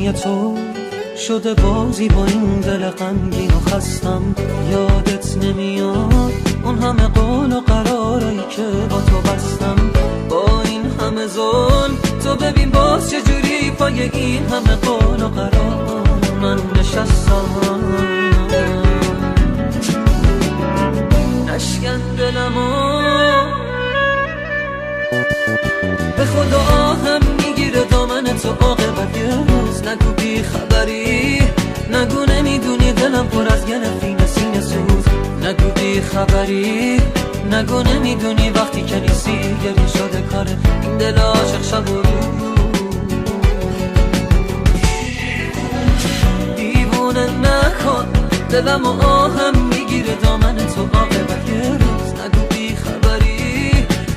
سرگرمی تو شده بازی با این دل غمگین و خستم. یادت نمیاد اون همه قول و قرارایی که با تو بستم؟ با این همه ظلم تو ببین باز چجوری پای این همه قول و قرار من نشستم. نشکن دلمو به خدا آهم میگیره دامن تو عاقبت یه روز. نگو بی خبری، نگو نمیدونی دلم پر از گرفتین سینه سوز. نگو بی خبری، نگو نمیدونی وقتی که نیستی گریه شده کار این دل عاشق شب و روز. دیوونه نکن دلم و آهم میگیره دامن تو عاقبت یه روز. نگو بی خبری،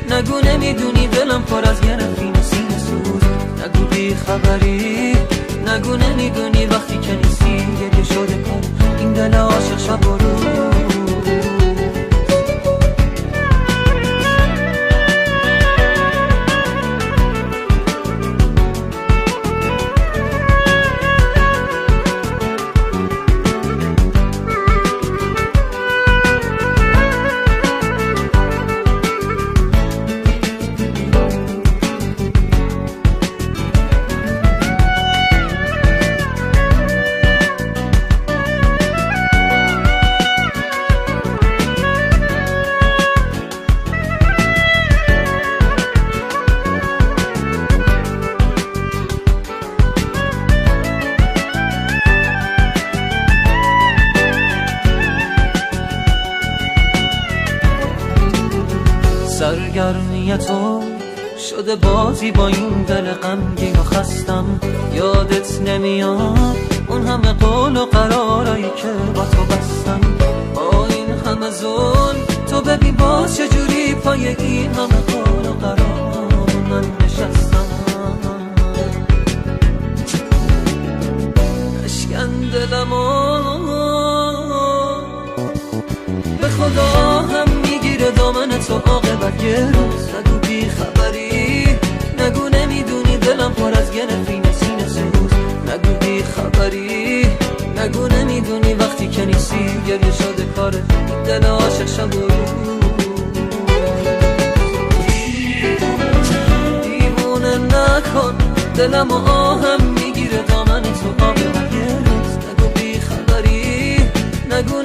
نگو نمیدونی دلم پر از گرفتین سینه سوز. نگو بی خبری، نگو نمیدونی وقتی که نیستی گریه شده کار این دل عاشق شب و روز. سرگرمی تو شده بازی با این دل غمگین و خستم. یادت نمیاد اون همه قول و قرارایی که با تو بستم؟ با این همه ظلم تو ببین باز چجوری پای این همه قول و قرار من نشستم. نشکن دلمو به خدا هم میگیره دامن تو عاقبت یه روز. نگو بی خبری، نگو نمیدونی دلم پر از گرفتین سینه سوز. نگو بی خبری، نگو نمیدونی وقتی که نیستی گریه شده کار این دل عاشق شب و روز. دیوونه نکن دلم و آهم میگیره دامن تو عاقبت یه روز. نگو بی خبری، نگو